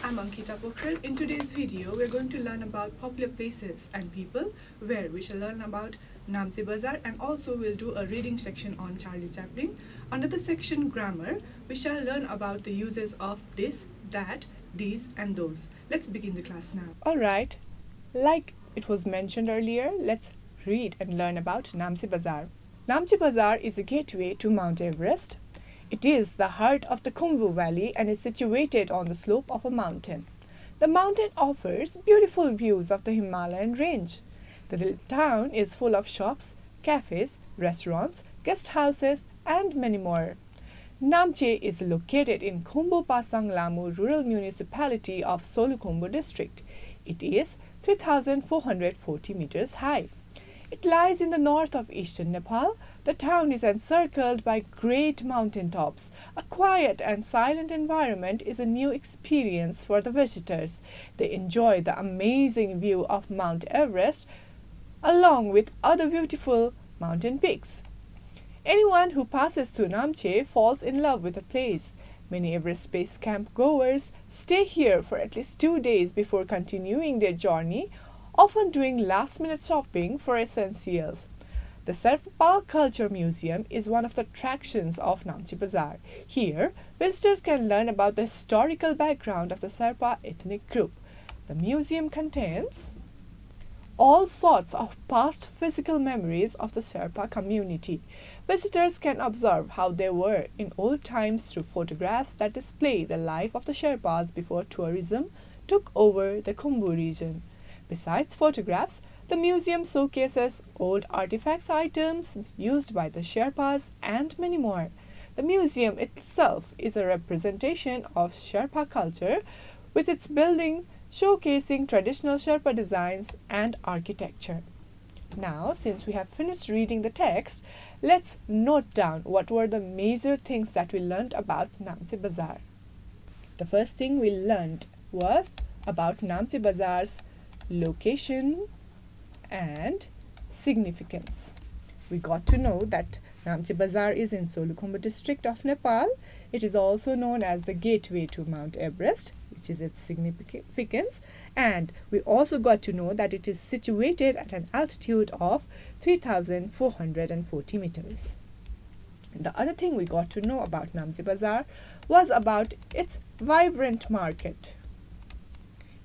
I'm Ankita Pokharel. In today's video, we're going to learn about popular places and people, where we shall learn about Namchebazar, and also we'll do a reading section on Charlie Chaplin. Under the section grammar, we shall learn about the uses of this, that, these and those. Let's begin the class now. Alright, like it was mentioned earlier, let's read and learn about Namchebazar. Namchebazar is a gateway to Mount Everest. It is the heart of the Khumbu Valley and is situated on the slope of a mountain. The mountain offers beautiful views of the Himalayan range. The little town is full of shops, cafes, restaurants, guest houses, and many more. Namche is located in Khumbu Pasang Lamu Rural Municipality of Solukhumbu District. It is 3,440 meters high. It lies in the north of eastern Nepal. The town is encircled by great mountain tops. A quiet and silent environment is a new experience for the visitors. They enjoy the amazing view of Mount Everest along with other beautiful mountain peaks. Anyone who passes through Namche falls in love with the place. Many Everest Base Camp goers stay here for at least 2 days before continuing their journey, often doing last-minute shopping for essentials. The Sherpa Culture Museum is one of the attractions of Namchebazar. Here, visitors can learn about the historical background of the Sherpa ethnic group. The museum contains all sorts of past physical memories of the Sherpa community. Visitors can observe how they were in old times through photographs that display the life of the Sherpas before tourism took over the Khumbu region. Besides photographs, the museum showcases old artifacts, items used by the Sherpas, and many more. The museum itself is a representation of Sherpa culture, with its building showcasing traditional Sherpa designs and architecture. Now, since we have finished reading the text, let's note down what were the major things that we learned about Namchebazar. The first thing we learned was about Namchebazar's location and significance. We got to know that Namchebazar is in Solukhumbu district of Nepal. It is also known as the gateway to Mount Everest, which is its significance, and we also got to know that it is situated at an altitude of 3,440 meters. And the other thing we got to know about Namchebazar was about its vibrant market.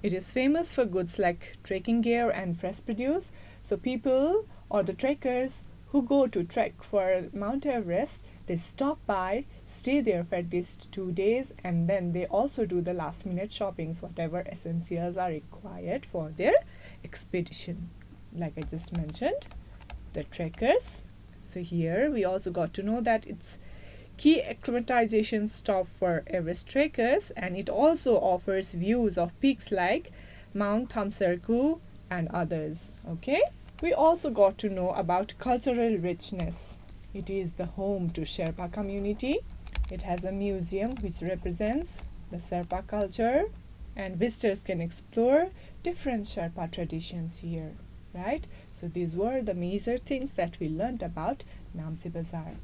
It is famous for goods like trekking gear and fresh produce, so people or the trekkers who go to trek for Mount Everest, they stop by, stay there for at least 2 days, and then they also do the last minute shoppings, whatever essentials are required for their expedition. Like I just mentioned, the trekkers. So here we also got to know that it's key acclimatization stop for Everest trekkers, and it also offers views of peaks like Mount Thamserku and others. Okay? We also got to know about cultural richness. It is the home to Sherpa community. It has a museum which represents the Sherpa culture, and visitors can explore different Sherpa traditions here, right? So these were the major things that we learned about Namchebazar.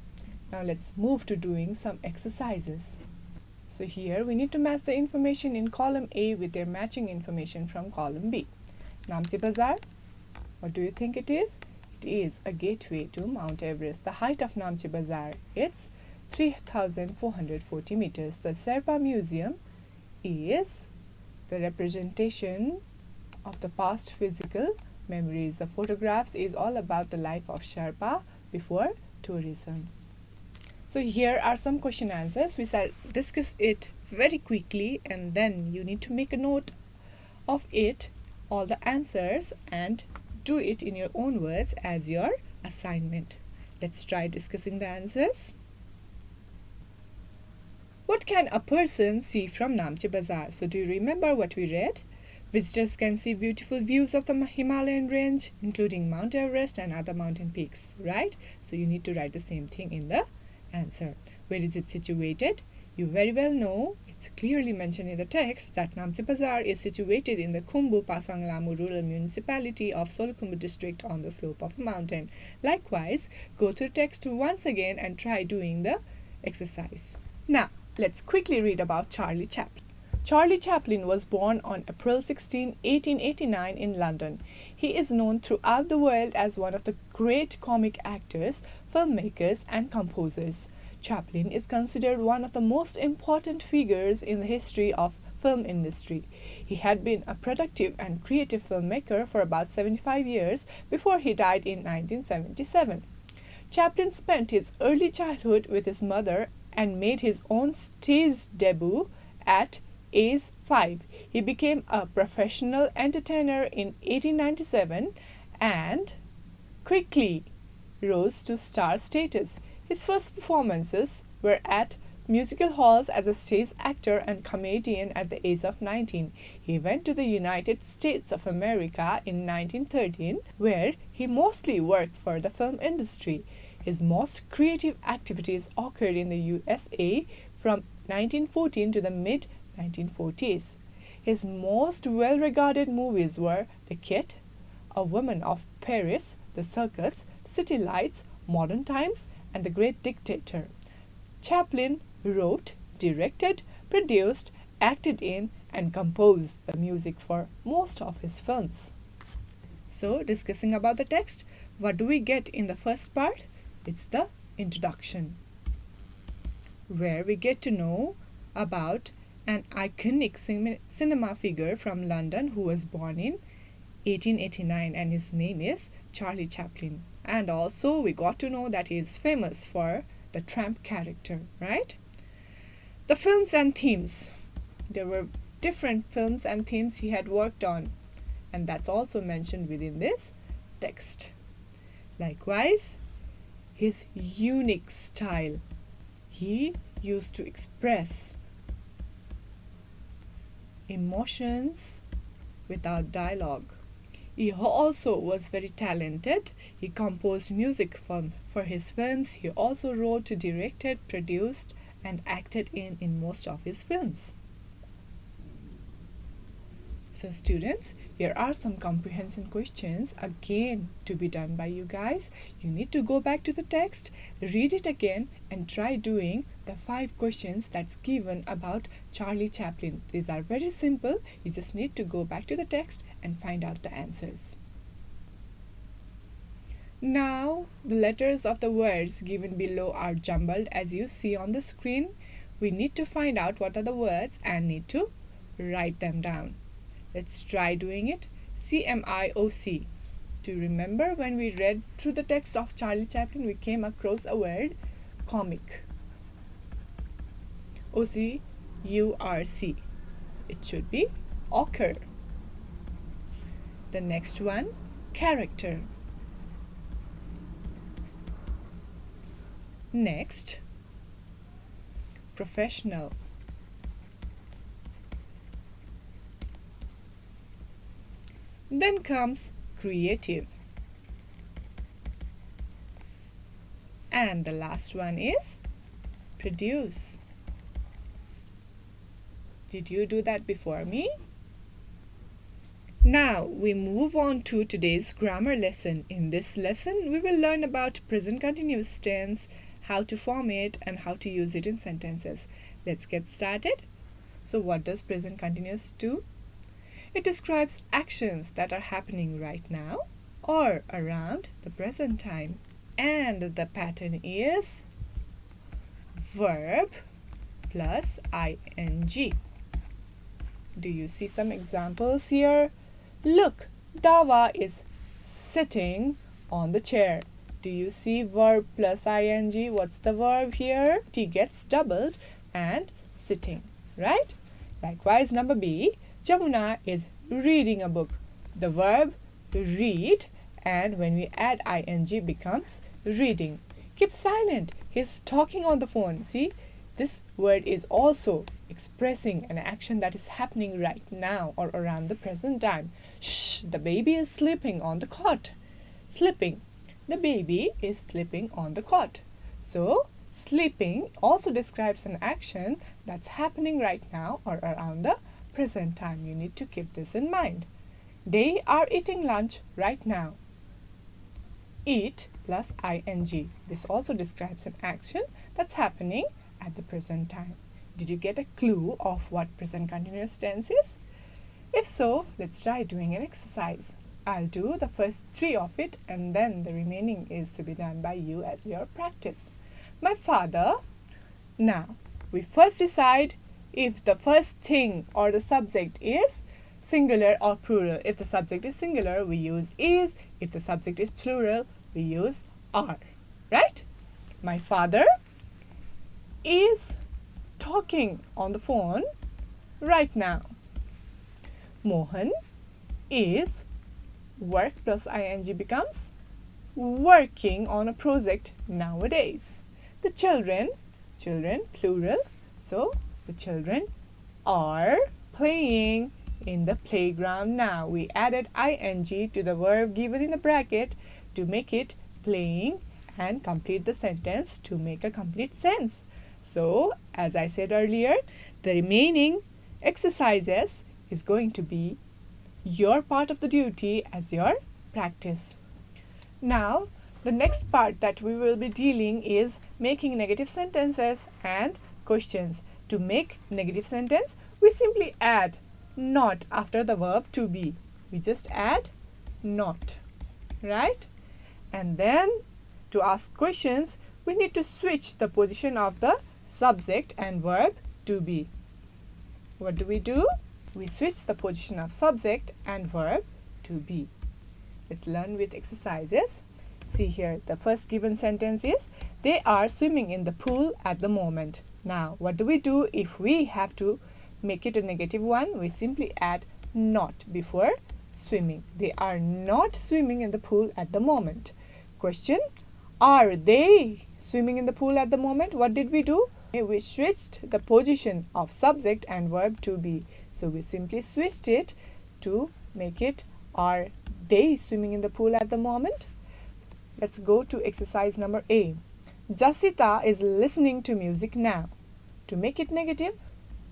Now let's move to doing some exercises. So here we need to match the information in column A with their matching information from column B. Namchebazar, what do you think it is? It is a gateway to Mount Everest. The height of Namchebazar, it's 3,440 meters. The Sherpa Museum is the representation of the past physical memories. The photographs is all about the life of Sherpa before tourism. So here are some question answers. We shall discuss it very quickly, and then you need to make a note of it, all the answers, and do it in your own words as your assignment. Let's try discussing the answers. What can a person see from Namchebazar? So do you remember what we read? Visitors can see beautiful views of the Himalayan range, including Mount Everest and other mountain peaks, right? So you need to write the same thing in the answer. Where is it situated? You very well know, it's clearly mentioned in the text that Namchebazar is situated in the Khumbu Pasang Lamu Rural Municipality of Solukhumbu District on the slope of a mountain. Likewise, go through text once again and try doing the exercise. Now, let's quickly read about Charlie Chaplin. Charlie Chaplin was born on April 16, 1889 in London. He is known throughout the world as one of the great comic actors, filmmakers and composers. Chaplin is considered one of the most important figures in the history of film industry. He had been a productive and creative filmmaker for about 75 years before he died in 1977. Chaplin spent his early childhood with his mother and made his own stage debut at age 5. He became a professional entertainer in 1897 and quickly rose to star status. His first performances were at musical halls as a stage actor and comedian at the age of 19. He went to the United States of America in 1913, where he mostly worked for the film industry. His most creative activities occurred in the USA from 1914 to the mid 1940s. His most well-regarded movies were The Kid, A Woman of Paris, The Circus, City Lights, Modern Times, and The Great Dictator. Chaplin wrote, directed, produced, acted in, and composed the music for most of his films. So, discussing about the text, what do we get in the first part? It's the introduction, where we get to know about an iconic cinema figure from London who was born in 1889, and his name is Charlie Chaplin. And also we got to know that he is famous for the tramp character, right? The films and themes. There were different films and themes he had worked on, and that's also mentioned within this text. Likewise, his unique style. He used to express emotions without dialogue. He also was very talented. He composed music for his films. He also wrote, directed, produced, and acted in most of his films. So students, here are some comprehension questions again to be done by you guys. You need to go back to the text, read it again, and try doing the 5 questions that's given about Charlie Chaplin. These are very simple. You just need to go back to the text and find out the answers. Now, the letters of the words given below are jumbled as you see on the screen. We need to find out what are the words and need to write them down. Let's try doing it. CMIOC. Do you remember when we read through the text of Charlie Chaplin, we came across a word, comic. OCURC. It should be ochre. The next one, character. Next, professional. Then comes creative. And the last one is produce. Did you do that before me? Now we move on to today's grammar lesson. In this lesson, we will learn about present continuous tense, how to form it, and how to use it in sentences. Let's get started. So what does present continuous do? It describes actions that are happening right now or around the present time. And the pattern is verb plus ing. Do you see some examples here? Look, Dava is sitting on the chair. Do you see verb plus ing? What's the verb here? T gets doubled and sitting, right? Likewise, number B, Jamuna is reading a book. The verb read, and when we add ing becomes reading. Keep silent. He's talking on the phone. See, this word is also expressing an action that is happening right now or around the present time. Shh, the baby is sleeping on the cot. Sleeping. The baby is sleeping on the cot. So, sleeping also describes an action that's happening right now or around the present time. You need to keep this in mind. They are eating lunch right now. Eat plus ing. This also describes an action that's happening at the present time. Did you get a clue of what present continuous tense is? If so, let's try doing an exercise. I'll do the first 3 of it and then the remaining is to be done by you as your practice. My father. Now, we first decide if the first thing or the subject is singular or plural. If the subject is singular, we use is. If the subject is plural, we use are. Right? My father is talking on the phone right now. Mohan is work plus ing becomes working on a project nowadays. The children plural, so the children are playing in the playground now. We added ing to the verb given in the bracket to make it playing and complete the sentence to make a complete sense. So, as I said earlier, the remaining exercises is going to be your part of the duty as your practice. Now, the next part that we will be dealing is making negative sentences and questions. To make negative sentence, we simply add not after the verb to be. We just add not, right? And then to ask questions, we need to switch the position of the subject and verb to be. What do? We switch the position of subject and verb to be. Let's learn with exercises. See here, the first given sentence is, they are swimming in the pool at the moment. Now, what do if we have to make it a negative one? We simply add not before swimming. They are not swimming in the pool at the moment. Question, are they swimming in the pool at the moment? What did we do? We switched the position of subject and verb to be. So we simply switched it to make it, are they swimming in the pool at the moment? Let's go to exercise number A. Jasita is listening to music now. To make it negative,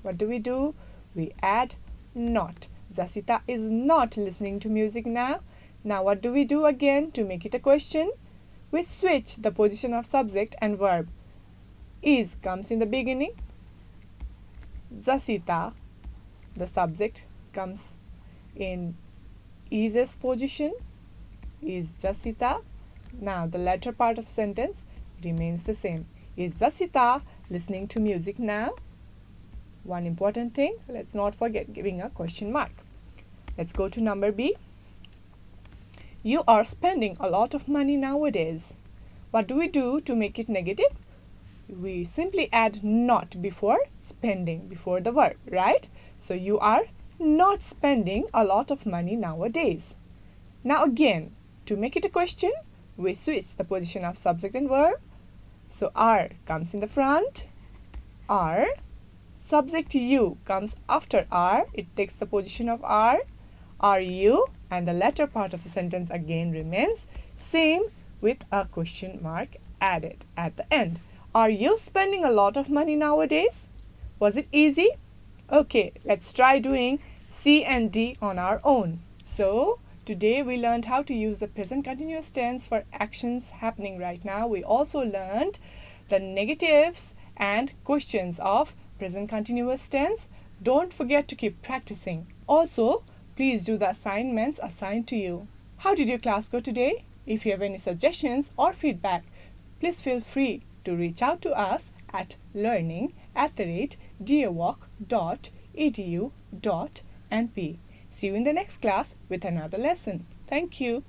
what do? We add not. Jasita is not listening to music now. Now what do we do again to make it a question? We switch the position of subject and verb. Is comes in the beginning. Jasita, the subject, comes in is's position. Is Jasita. Now the latter part of sentence remains the same. Is Jasita listening to music now? One important thing, let's not forget giving a question mark. Let's go to number B. You are spending a lot of money nowadays. What do we do to make it negative? We simply add not before spending, before the verb, right? So you are not spending a lot of money nowadays. Now again, to make it a question, we switch the position of subject and verb. So are comes in the front. Are. Subject you comes after are. It takes the position of are. Are you? And the latter part of the sentence again remains same with a question mark added at the end. Are you spending a lot of money nowadays? Was it easy? Okay, let's try doing C and D on our own. So, today we learned how to use the present continuous tense for actions happening right now. We also learned the negatives and questions of present continuous tense. Don't forget to keep practicing. Also, please do the assignments assigned to you. How did your class go today? If you have any suggestions or feedback, please feel free to reach out to us at learning@dearwalk.edu.np. See you in the next class with another lesson. Thank you.